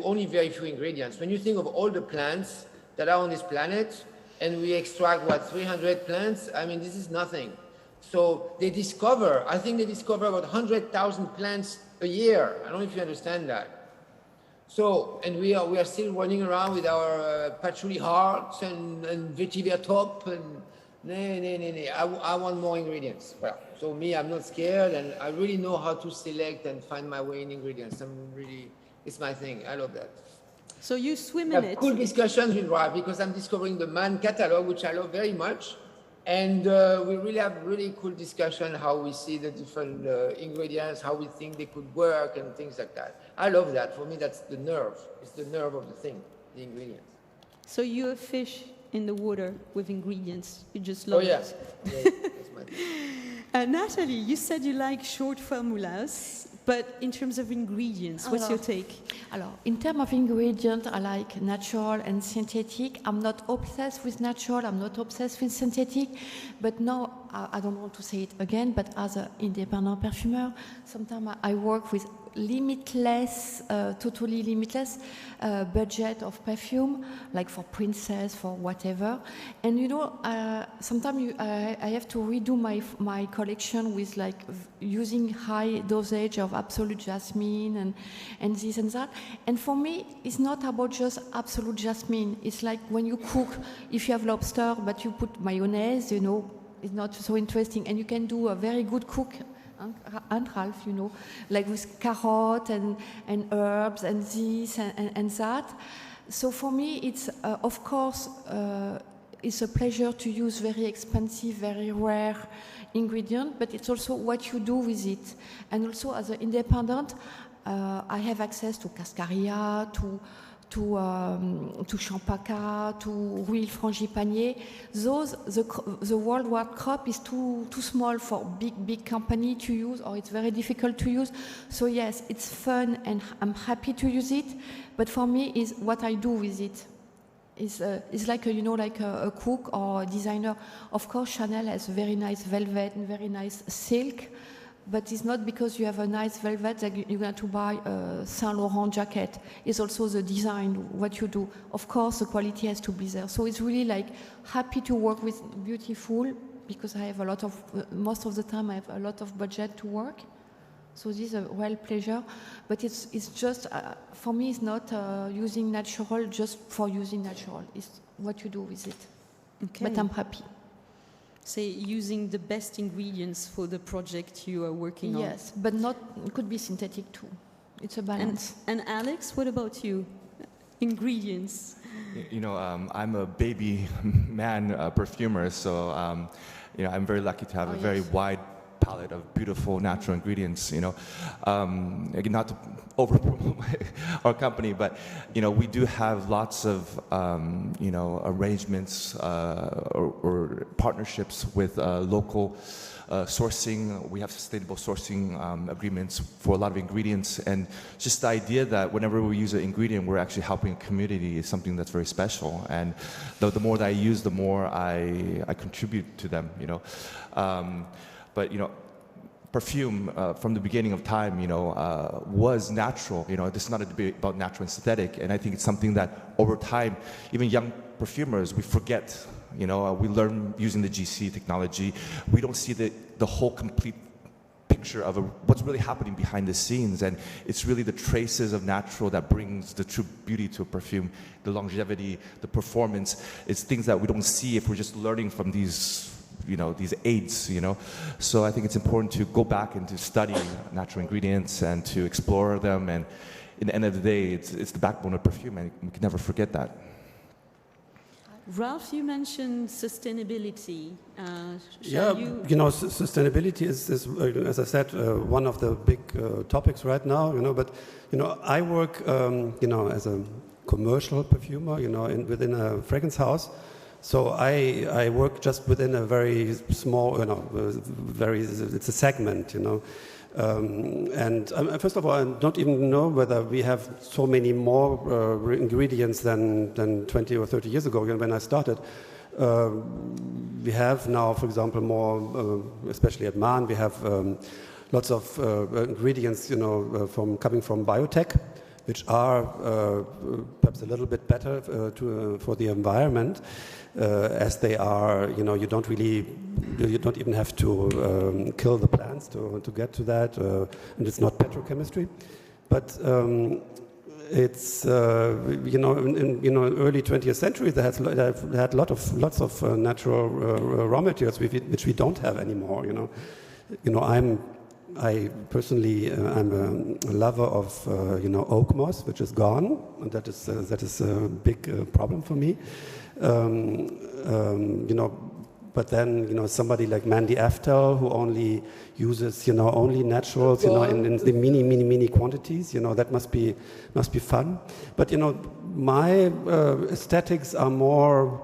only very few ingredients. When you think of all the plants that are on this planet, and we extract, 300 plants? I mean, this is nothing. So I think they discover about 100,000 plants a year. I don't know if you understand that. So, and we are still running around with our patchouli hearts and vetiver top, and I want more ingredients. Well, so I'm not scared, and I really know how to select and find my way in ingredients. It's my thing. I love that. So you swim in it. Cool discussions with Ralph, because I'm discovering the Man catalog, which I love very much. And we really have really cool discussion how we see the different ingredients, how we think they could work and things like that. I love that. For me, that's the nerve. It's the nerve of the thing, the ingredients. So you're a fish in the water with ingredients. You just love it. Yeah, that's my thing. Natalie, you said you like short formulas, but in terms of ingredients, what's your take? Alors, in terms of ingredient, I like natural and synthetic. I'm not obsessed with natural, I'm not obsessed with synthetic, but now, I don't want to say it again, but as an independent perfumer, sometimes I work with limitless, totally limitless budget of perfume, like for princess, for whatever. And you know, sometimes I have to redo my collection with like using high dosage of absolute jasmine and this and that. And for me, it's not about just absolute jasmine. It's like when you cook, if you have lobster, but you put mayonnaise, you know, it's not so interesting. And you can do a very good cook, and Ralph, you know, like with carrot and herbs and this and that. So for me, it's of course it's a pleasure to use very expensive, very rare ingredient, but it's also what you do with it. And also as an independent, I have access to Cascaria, to Champaca, to Rueil Frangipanier. Those, the worldwide crop is too small for big company to use, or it's very difficult to use. So yes, it's fun and I'm happy to use it, but for me is what I do with it. It's like a cook or a designer. Of course, Chanel has very nice velvet and very nice silk, but it's not because you have a nice velvet that you're going to buy a Saint Laurent jacket. It's also the design, what you do. Of course, the quality has to be there. So it's really like happy to work with beautiful, because I have a lot of, most of the time I have a lot of budget to work. So this is a real pleasure, but it's just, for me, it's not using natural just for using natural. It's what you do with it. Okay. But I'm happy. Say using the best ingredients for the project you are working on. Yes, but not, it could be synthetic too. It's a balance. And Alex, what about you? Ingredients. You know, I'm a baby man perfumer, so you know, I'm very lucky to have a very wide palette of beautiful natural ingredients, you know. Again, not to over-promote our company, but, you know, we do have lots of, you know, arrangements or partnerships with local sourcing. We have sustainable sourcing agreements for a lot of ingredients, and just the idea that whenever we use an ingredient, we're actually helping a community is something that's very special. And the more that I use, the more I contribute to them, you know. But, you know, perfume from the beginning of time, you know, was natural. You know, this is not a debate about natural and synthetic. And I think it's something that over time, even young perfumers, we forget. You know, we learn using the GC technology. We don't see the whole complete picture of what's really happening behind the scenes. And it's really the traces of natural that brings the true beauty to a perfume, the longevity, the performance. It's things that we don't see if we're just learning from these, you know, these aids, you know. So I think it's important to go back and to study natural ingredients and to explore them. And in the end of the day, it's the backbone of perfume, and we can never forget that. Ralph, you mentioned sustainability. You know, sustainability is as I said, one of the big topics right now, you know. But, you know, I work, you know, as a commercial perfumer, you know, within a fragrance house. So I work just within a very small, you know, it's a segment, you know. And first of all, I don't even know whether we have so many more ingredients than 20 or 30 years ago when I started. We have now, for example, more, especially at Man, we have lots of ingredients, you know, coming from biotech, which are perhaps a little bit better for the environment, as they are, you know, you don't even have to kill the plants to get to that, and it's not petrochemistry. But it's, you know, in early 20th century, they had lots of natural raw materials which we don't have anymore, you know. You know, I personally I'm a lover of you know, oak moss, which is gone, and that is a big problem for me. You know, but then, you know, somebody like Mandy Aftel, who only uses, you know, only naturals, you know, in the mini quantities, you know, that must be fun. But, you know, my aesthetics are more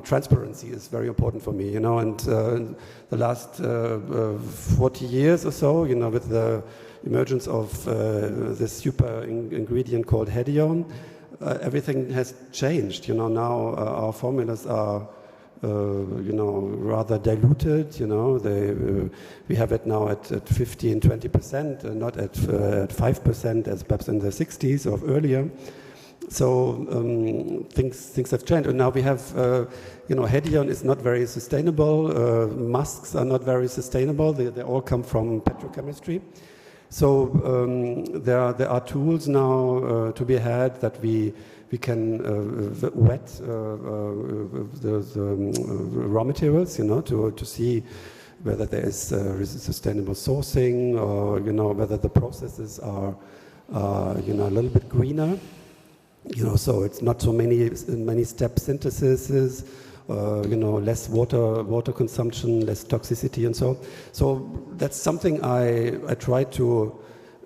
transparency is very important for me, and the last 40 years or so, with the emergence of this super ingredient called hedione, everything has changed. Now our formulas are, rather diluted. We have it now at 15, 20%, not at 5% as perhaps in the 60s or earlier. So things have changed, and now we have, hedione is not very sustainable. Masks are not very sustainable. They all come from petrochemistry. So there are tools now to be had that we can wet the raw materials, to see whether there is sustainable sourcing, or whether the processes are a little bit greener. So it's not so many step syntheses, less water consumption, less toxicity, and so. So that's something I try to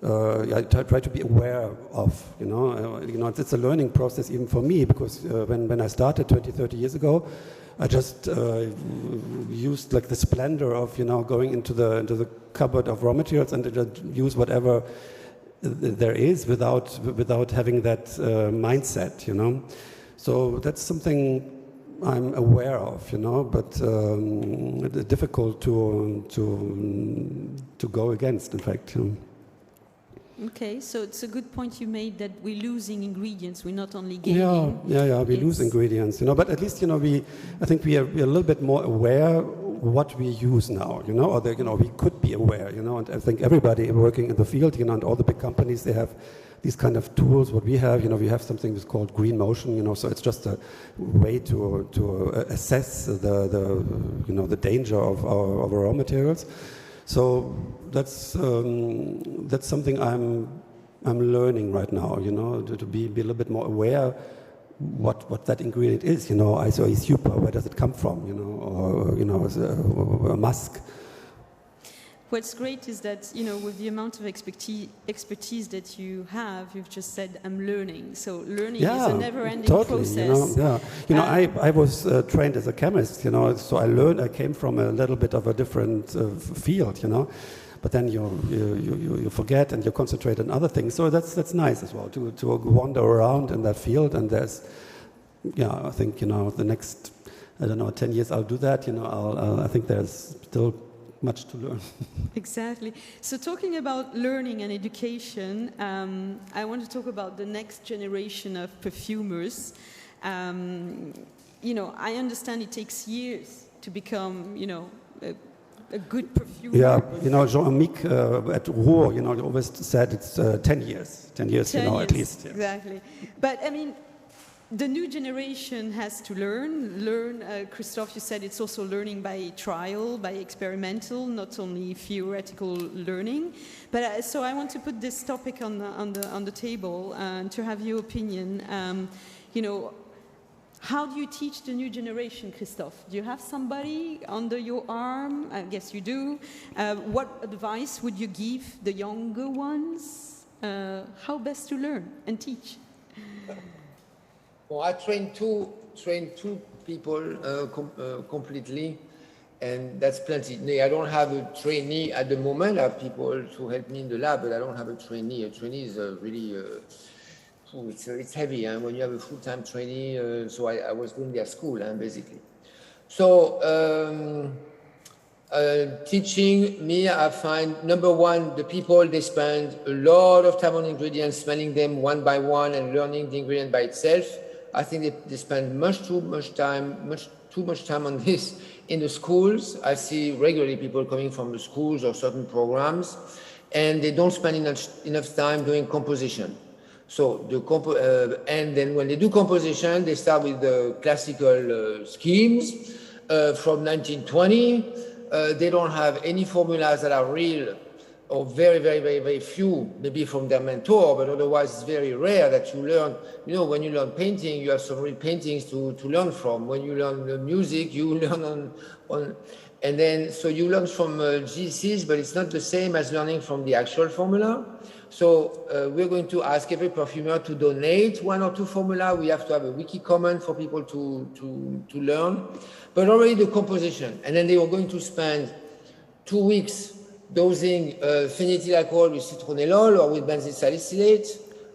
be aware of. It's a learning process even for me, because when I started 20, 30 years ago, I just used like the splendor of going into the cupboard of raw materials and just use whatever there is without having that mindset. So that's something I'm aware of, but difficult to go against, in fact. Okay, so it's a good point you made that we're losing ingredients. We're not only gaining. Yeah. We lose ingredients, but at least I think we are a little bit more aware what we use now, or we could be aware, and I think everybody working in the field, and all the big companies, they have these kind of tools. What we have, we have something that's called green motion, so it's just a way to assess the danger of our raw materials. So that's something I'm learning right now, to be a little bit more aware what that ingredient is, ISO super, where does it come from, or a mask. What's great is that, with the amount of expertise that you have, you've just said, I'm learning. So learning is a never-ending process. I was trained as a chemist, so I came from a little bit of a different field, but then you forget and you concentrate on other things. So that's nice as well, to wander around in that field. And there's, I think, the next, 10 years I'll do that. I think there's still much to learn. Exactly. So talking about learning and education, I want to talk about the next generation of perfumers. I understand it takes years to become, a good perfumer. Yeah, Jean-Mic at Rouen, always said it's 10 years. 10 years, at least. Yeah. Exactly. But, the new generation has to learn. Christophe, you said it's also learning by trial, by experimental, not only theoretical learning. But so I want to put this topic on the table and to have your opinion. How do you teach the new generation, Christophe? Do you have somebody under your arm? I guess you do. What advice would you give the younger ones? How best to learn and teach? Well, I train two people completely, and that's plenty. I don't have a trainee at the moment. I have people to help me in the lab, but I don't have a trainee. A trainee is really, it's heavy when you have a full-time trainee. So I was doing their school, basically. So teaching me, I find, number one, the people, they spend a lot of time on ingredients, smelling them one by one and learning the ingredient by itself. I think they spend much too much time on this in the schools. I see regularly people coming from the schools or certain programs, and they don't spend enough time doing composition. So and then when they do composition, they start with the classical schemes from 1920. They don't have any formulas that are real, or very, very, very, very few, maybe from their mentor, but otherwise it's very rare that you learn. When you learn painting, you have some real paintings to learn from. When you learn music, you learn on And then, so you learn from GCs, but it's not the same as learning from the actual formula. So we're going to ask every perfumer to donate 1 or 2 formula. We have to have a wiki comment for people to learn, but already the composition. And then they are going to spend 2 weeks dosing phenylethyl alcohol with citronellol or with benzyl salicylate.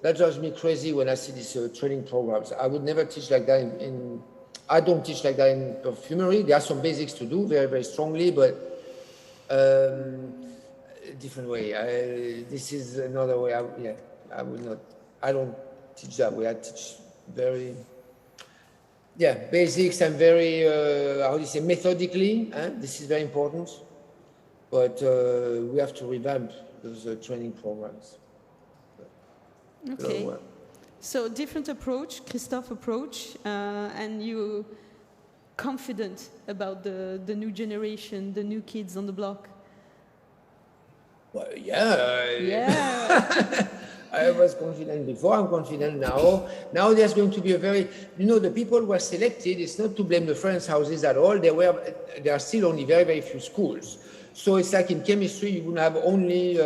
That drives me crazy when I see these training programs. I would never teach like that I don't teach like that in perfumery. There are some basics to do very, very strongly, but different way. This is another way. I would not. I don't teach that way. I teach very, basics and very, how do you say, methodically. This is very important. But we have to revamp those training programs. Okay. So different approach, Christophe approach, and you confident about the new generation, the new kids on the block? Well, yeah. I was confident before, I'm confident now. Now there's going to be a very, the people who were selected, it's not to blame the French houses at all. There are still only very, very few schools. So it's like in chemistry, you would have only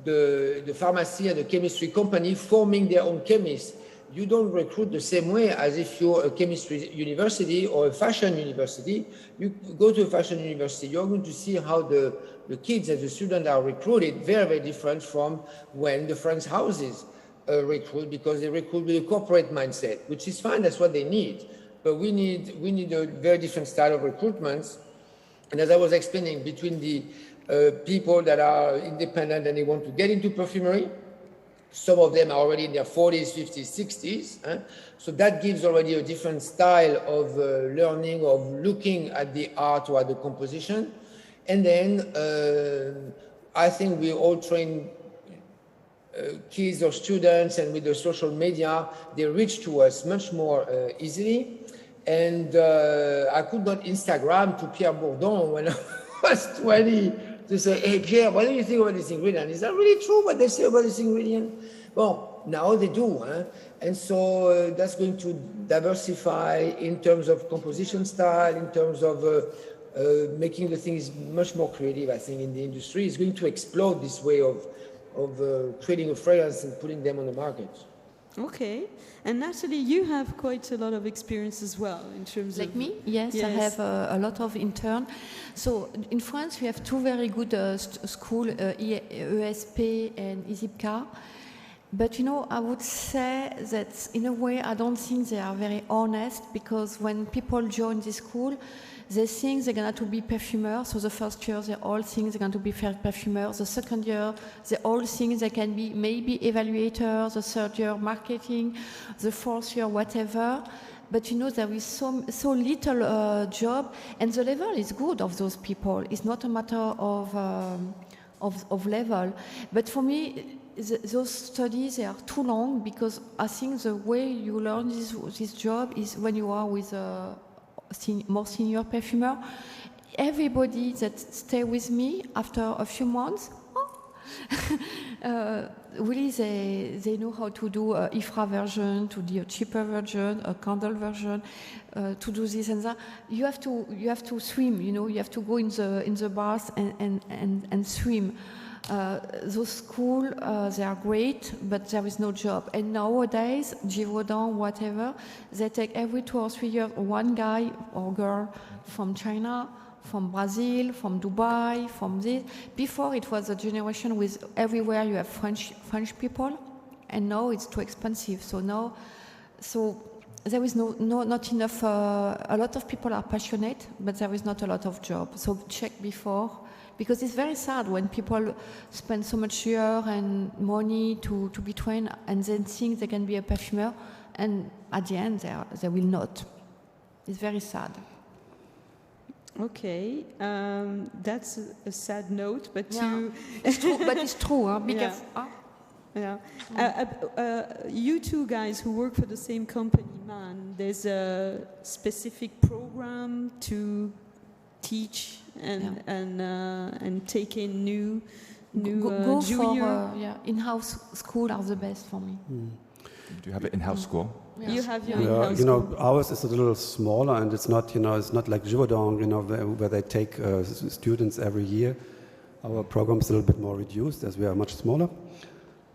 the pharmacy and the chemistry company forming their own chemists. You don't recruit the same way as if you're a chemistry university or a fashion university. You go to a fashion university, you're going to see how the kids and the students are recruited, very, very different from when the French houses recruit, because they recruit with a corporate mindset, which is fine, that's what they need. But we need a very different style of recruitment. And as I was explaining, between the people that are independent and they want to get into perfumery, some of them are already in their 40s, 50s, 60s. So that gives already a different style of learning, of looking at the art or at the composition. And then I think we all train kids or students, and with the social media, they reach to us much more easily. And I could not Instagram to Pierre Bourdon when I was 20 to say, hey, Pierre, what do you think about this ingredient? Is that really true what they say about this ingredient? Well, now they do. And so that's going to diversify in terms of composition style, in terms of making the things much more creative, I think, in the industry. It's going to explode this way of creating a fragrance and putting them on the market. Okay. And Natalie, you have quite a lot of experience as well in terms like of... me? Yes, I have a lot of intern. So in France, we have 2 very good schools, ESP and ISIPCA. But I would say that in a way, I don't think they are very honest, because when people join this school, they think they're going to be perfumers. So the first year, they all think they're going to be perfumers. The second year, they all think they can be maybe evaluators. The third year, marketing. The fourth year, whatever. But there is so little job, and the level is good of those people. It's not a matter of level. But for me, those studies, they are too long, because I think the way you learn this job is when you are with a more senior perfumer. Everybody that stay with me after a few months, really they know how to do a IFRA version, to do a cheaper version, a candle version, to do this and that. You have to swim, you have to go in the bath and swim. Those schools, they are great, but there is no job. And nowadays, Givaudan, whatever, they take every 2 or 3 years one guy or girl from China, from Brazil, from Dubai, from this. Before, it was a generation with everywhere you have French people, and now it's too expensive. So there is not enough. A lot of people are passionate, but there is not a lot of job. So check before. Because it's very sad when people spend so much year and money to be trained, and then think they can be a perfumer, and at the end they will not. It's very sad. Okay, that's a sad note, but it's true. But it's true, huh? Because you two guys who work for the same company, man, there's a specific program to teach and take in new go junior. for in-house school are the best for me. Do you have an in-house school? You have your Yeah, in-house you know, school. ours is a little smaller, and it's not, you know, it's not like Givaudan, you know, where they take students every year. Our program is a little bit more reduced as we are much smaller,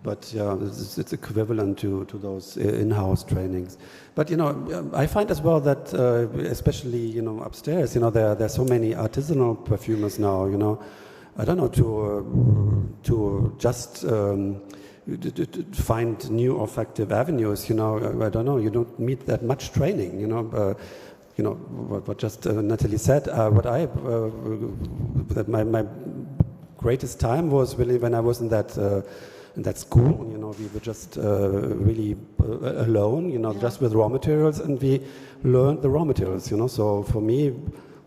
but yeah, it's equivalent to those in-house trainings. But you know, I find as well that especially, you know, upstairs, you know, there are so many artisanal perfumers now. You know, I don't know, to just find new effective avenues. You know, I don't know. You don't need that much training. You know, what just Natalie said. That my greatest time was really when I was in that school. You know, we were just really alone. You know, just with raw materials, and we learned the raw materials. You know, so for me,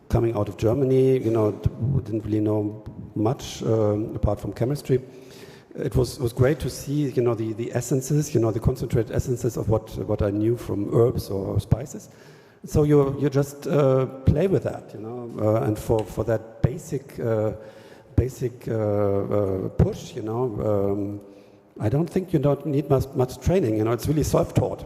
coming out of Germany, you know, didn't really know much apart from chemistry. It was great to see, you know, the essences, you know, the concentrated essences of what I knew from herbs or spices. So you just play with that, you know, and for that basic push, you know, I don't think you don't need much training. You know, it's really self-taught.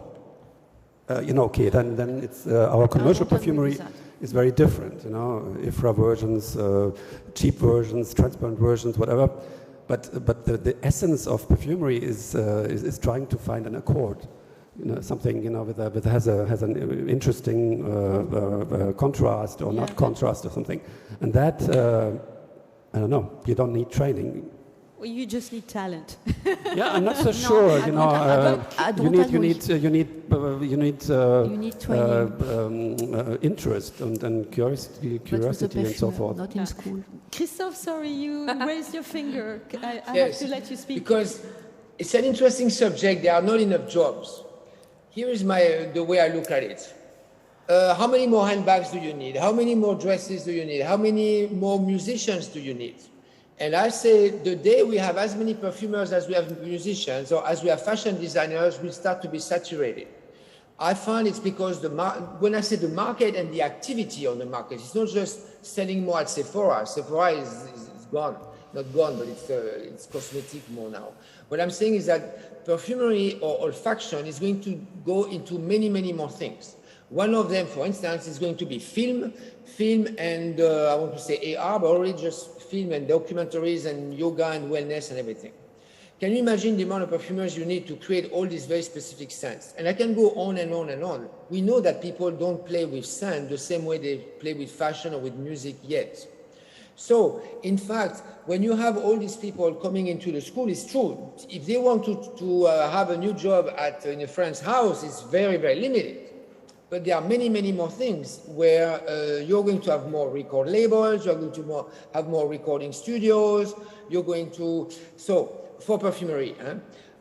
You know, okay, then it's our commercial perfumery is very different. You know, IFRA versions, cheap versions, transparent versions, whatever. But the essence of perfumery is trying to find an accord, you know, something, you know, that has an interesting contrast or not contrast or something, and that I don't know. You don't need training. Well, you just need talent. Yeah, I'm not so sure. You know, you need interest and curiosity and so forth. Not in school. Christophe, sorry, you raised your finger. I Yes, have to let you speak. because it's an interesting subject. There are not enough jobs. Here is the way I look at it. How many more handbags do you need? How many more dresses do you need? How many more musicians do you need? And I say the day we have as many perfumers as we have musicians, or as we have fashion designers, we start to be saturated. I find it's because when I say the market and the activity on the market, it's not just selling more at Sephora. Sephora is gone. Not gone, but it's cosmetic more now. What I'm saying is that perfumery or olfaction is going to go into many, many more things. One of them, for instance, is going to be film and I want to say AR, but already just film and documentaries and yoga and wellness and everything. Can you imagine the amount of perfumers you need to create all these very specific scents? And I can go on and on and on. We know that people don't play with scent the same way they play with fashion or with music yet. So, in fact, when you have all these people coming into the school, it's true. If they want to have a new job in a friend's house, it's very, very limited. But there are many, many more things where you're going to have more record labels, you're going to have more recording studios, you're going to... So, for perfumery,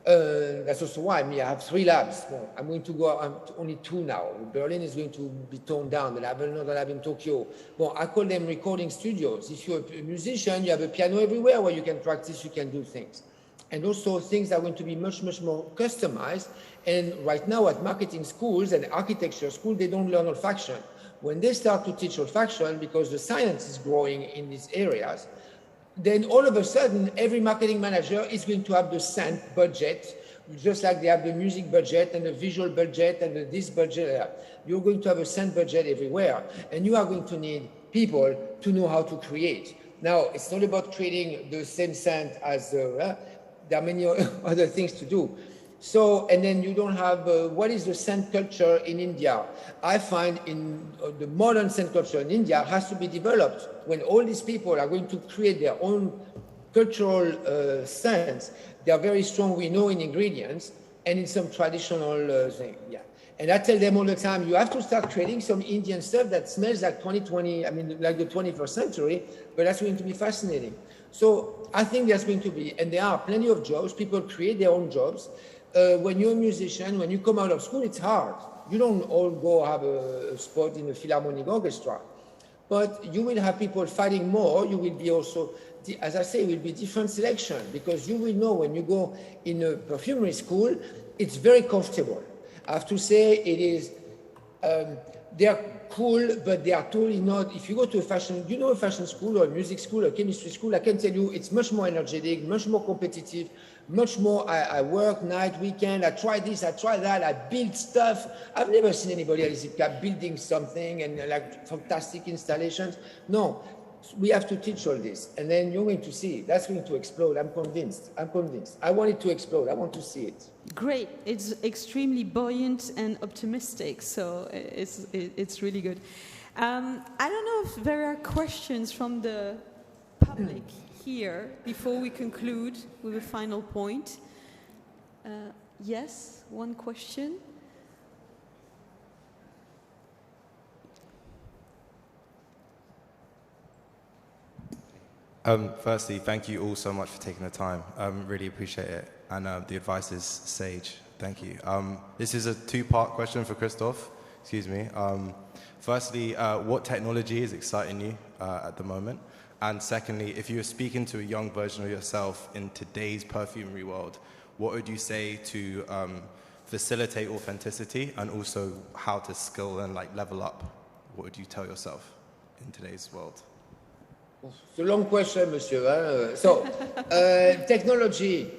that's also why I have 3 labs. Well, I'm going to go, only 2 now. Berlin is going to be toned down, but I have another lab in Tokyo. Well, I call them recording studios. If you're a musician, you have a piano everywhere where you can practice, you can do things. And also things are going to be much, much more customized. And right now at marketing schools and architecture schools, they don't learn olfaction. When they start to teach olfaction, because the science is growing in these areas, then all of a sudden, every marketing manager is going to have the scent budget, just like they have the music budget and the visual budget and this budget. You're going to have a scent budget everywhere. And you are going to need people to know how to create. Now, it's not about creating the same scent as, there are many other things to do. So, and then you don't have, what is the scent culture in India? I find in the modern scent culture in India has to be developed when all these people are going to create their own cultural scents. They are very strong, we know, in ingredients and in some traditional thing. Yeah. And I tell them all the time, you have to start creating some Indian stuff that smells like 2020, I mean, like the 21st century, but that's going to be fascinating. So I think there's going to be, and there are plenty of jobs, people create their own jobs. When you're a musician, when you come out of school, it's hard. You don't all go have a spot in a philharmonic orchestra. But you will have people fighting more. You will be also, as I say, it will be different selection, because you will know when you go in a perfumery school, it's very comfortable. I have to say it is, they're cool, but they are totally not. If you go to a fashion, you know, a fashion school or a music school or chemistry school, I can tell you it's much more energetic, much more competitive, much more. I work night, weekend. I try this, I try that. I build stuff. I've never seen anybody else building something and like fantastic installations. No, we have to teach all this, and then you're going to see it. That's going to explode. I'm convinced. I'm convinced. I want it to explode. I want to see it. Great. It's extremely buoyant and optimistic, so it's really good. I don't know if there are questions from the public here before we conclude with a final point. Yes, one question. Firstly, thank you all so much for taking the time. Really appreciate it. And the advice is sage. Thank you. This is a two-part question for Christophe. Excuse me. Firstly, what technology is exciting you at the moment? And secondly, if you were speaking to a young version of yourself in today's perfumery world, what would you say to facilitate authenticity and also how to skill and like level up? What would you tell yourself in today's world? It's a long question, monsieur. So, technology,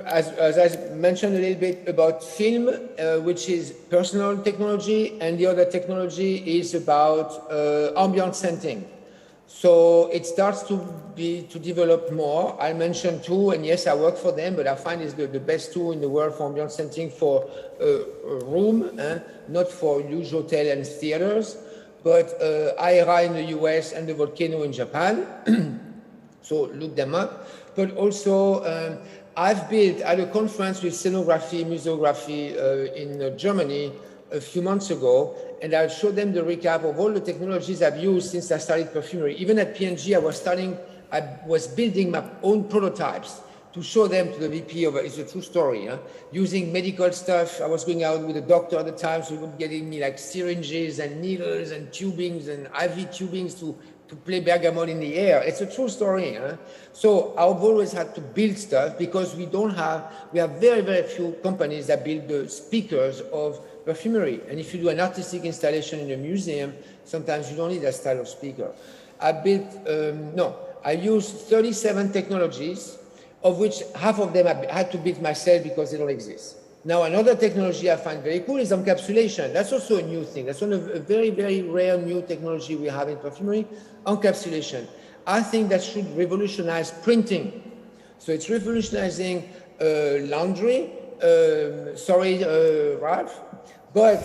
as I mentioned a little bit about film, which is personal technology, and the other technology is about ambient scenting. So it starts to develop more. I mentioned two, and yes, I work for them, but I find it's the best tool in the world for ambient scenting for a room, not for huge hotel and theaters. But IRA in the US and the Volcano in Japan. So look them up. But also, I've built at a conference with scenography, museography in Germany a few months ago, and I showed them the recap of all the technologies I've used since I started Perfumery. Even at P&G, I was building my own prototypes to show them to the VP of, it's a true story, using medical stuff. I was going out with a doctor at the time, so he was getting me like syringes and needles and tubings and IV tubings to play bergamot in the air. It's a true story. So I've always had to build stuff because we have very, very few companies that build the speakers of Perfumery. And if you do an artistic installation in a museum, sometimes you don't need that style of speaker. I used 37 technologies, of which half of them I had to build myself because they don't exist. Now, another technology I find very cool is encapsulation. That's also a new thing. That's one of a very, very rare new technology we have in Perfumery, encapsulation. I think that should revolutionize printing. So it's revolutionizing laundry. Sorry, Ralph, but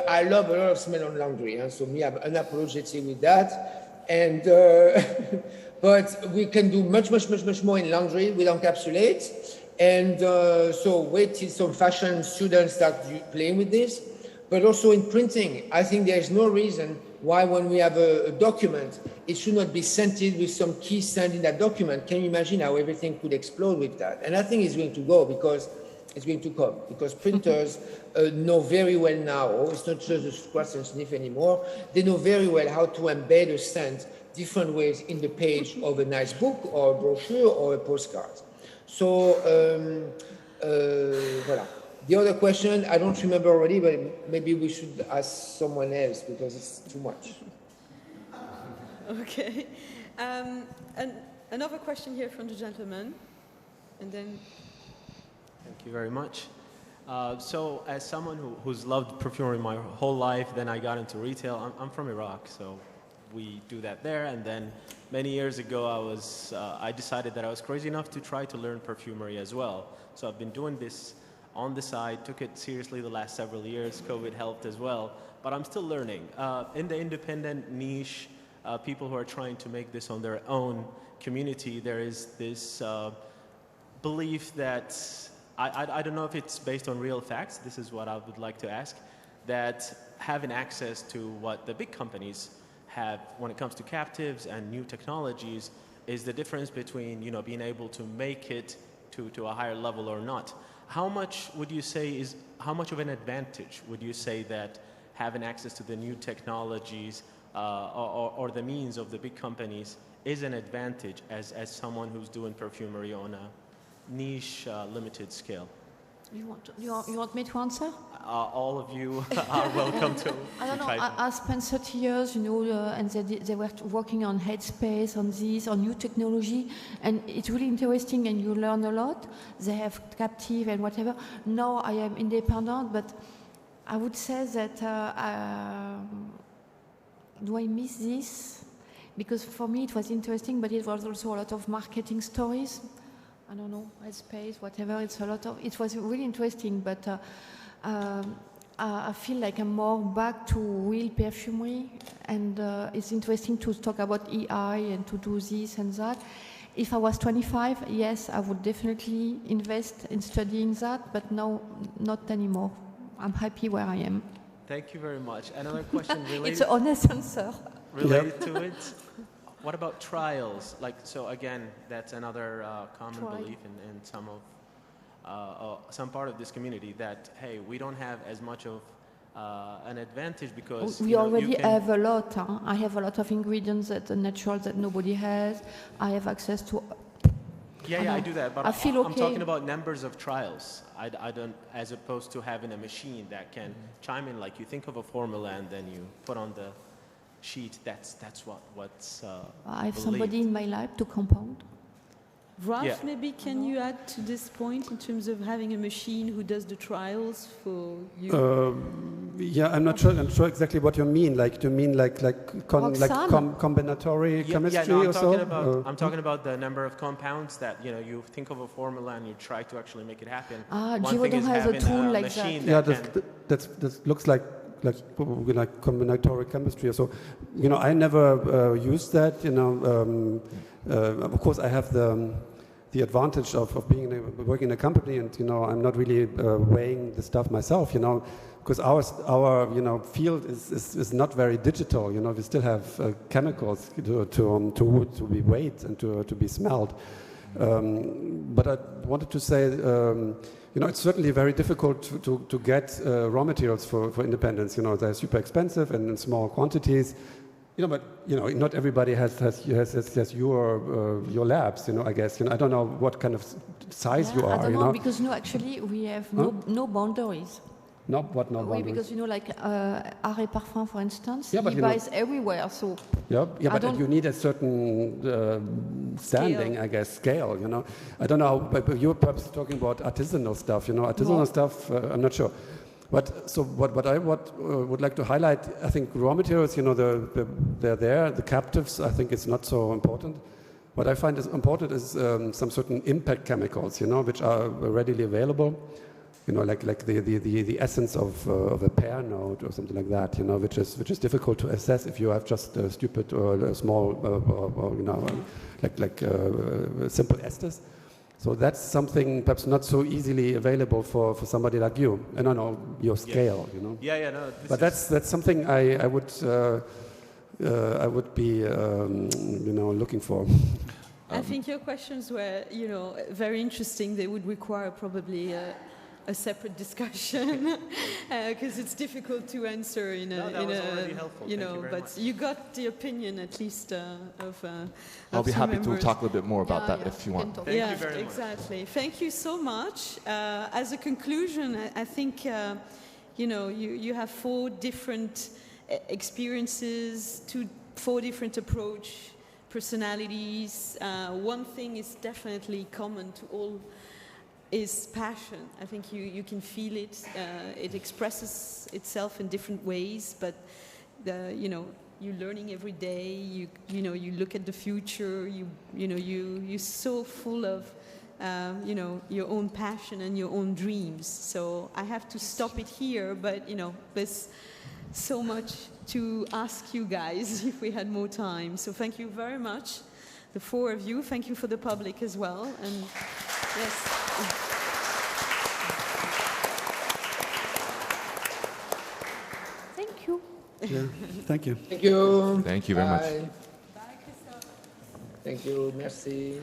I love a lot of smell on laundry. So me, I'm unapologetic with that. And but we can do much more in laundry with encapsulate. And so wait till some fashion students start playing with this. But also in printing, I think there is no reason why when we have a document, it should not be scented with some key scent in that document. Can you imagine how everything could explode with that? And I think it's going to go because it's going to come. Because printers know very well now, it's not just a scratch and sniff anymore. They know very well how to embed a scent different ways in the page of a nice book or a brochure or a postcard. So, voilà. The other question, I don't remember already, but maybe we should ask someone else because it's too much. Okay. And another question here from the gentleman, and then... Thank you very much. So as someone who's loved perfumery my whole life, then I got into retail. I'm from Iraq, so we do that there. And then many years ago, I decided that I was crazy enough to try to learn perfumery as well. So I've been doing this on the side, took it seriously the last several years. COVID helped as well, but I'm still learning. In the independent niche, people who are trying to make this on their own community, there is this belief that, I don't know if it's based on real facts, this is what I would like to ask, that having access to what the big companies have when it comes to captives and new technologies is the difference between, you know, being able to make it to a higher level or not. How much would you say how much of an advantage would you say that having access to the new technologies or the means of the big companies is an advantage as someone who's doing perfumery on a niche, limited scale? You want me to answer? all of you are welcome to. I don't know. try I spent 30 years, you know, and they were working on headspace, on this, on new technology, and it's really interesting, and you learn a lot. They have captive and whatever. Now I am independent, but I would say that do I miss this? Because for me it was interesting, but it was also a lot of marketing stories. I don't know, headspace, whatever. It was really interesting, but I feel like I'm more back to real perfumery, and it's interesting to talk about EI and to do this and that. If I was 25, yes, I would definitely invest in studying that, but no, not anymore. I'm happy where I am. Thank you very much. Another question related. It's an honest answer. Related to it. What about trials? Like, so again, that's another common belief in some part of this community that, hey, we don't have as much of an advantage because we already have a lot. Huh? I have a lot of ingredients that are natural that nobody has. I have access to. Yeah, I do that, but I feel okay. I'm talking about numbers of trials. I don't, as opposed to having a machine that can chime in, like you think of a formula and then you put on the sheet. That's what's. I have somebody in my life to compound. Ralph, maybe can you add to this point in terms of having a machine who does the trials for you? Yeah, I'm not sure exactly what you mean. Like, do you mean like combinatory chemistry no, or so? I'm talking about the number of compounds that you think of a formula and you try to actually make it happen. One thing is having a tool like that. Yeah, that looks like combinatory chemistry. So, I never used that. Of course, I have the advantage of working in a company, and I'm not really weighing the stuff myself. Because our field is not very digital. We still have chemicals to be weighed and to be smelled. But I wanted to say, it's certainly very difficult to get raw materials for independence. They're super expensive and in small quantities. But not everybody has your labs. I guess. I don't know what kind of size you are. I don't know because actually we have no boundaries. No boundaries? Because like Artisanal Parfum, for instance, he buys everywhere. So but you need a certain standing, scale. I guess, scale. I don't know, but you're perhaps talking about artisanal stuff. Artisanal stuff. I'm not sure. But so what I would like to highlight, I think raw materials, they're there. The captives, I think, is not so important. What I find is important is some certain impact chemicals, which are readily available. Like the essence of a pear note or something like that, which is difficult to assess if you have just a stupid or a small, simple esters. So that's something perhaps not so easily available for somebody like you. And I know your scale, Yeah, no. But that's something I would be, looking for. I think your questions were, very interesting. They would require probably a separate discussion because it's difficult to answer in a. Already helpful. But much. You got the opinion at least of. I'll be happy members. to talk a little bit more about that if you want. Thank you very much. Exactly. Thank you so much. As a conclusion, I think you have 4 different experiences, 4 different approach, personalities. One thing is definitely common to all. Is passion. I think you can feel it. It expresses itself in different ways, but you're learning every day. You look at the future. You're so full of your own passion and your own dreams. So I have to stop it here. But there's so much to ask you guys if we had more time. So thank you very much, the 4 of you. Thank you for the public as well. And yes. Thank you. Yeah, thank you. Thank you. Thank you very much. Bye, Christophe. Thank you. Merci.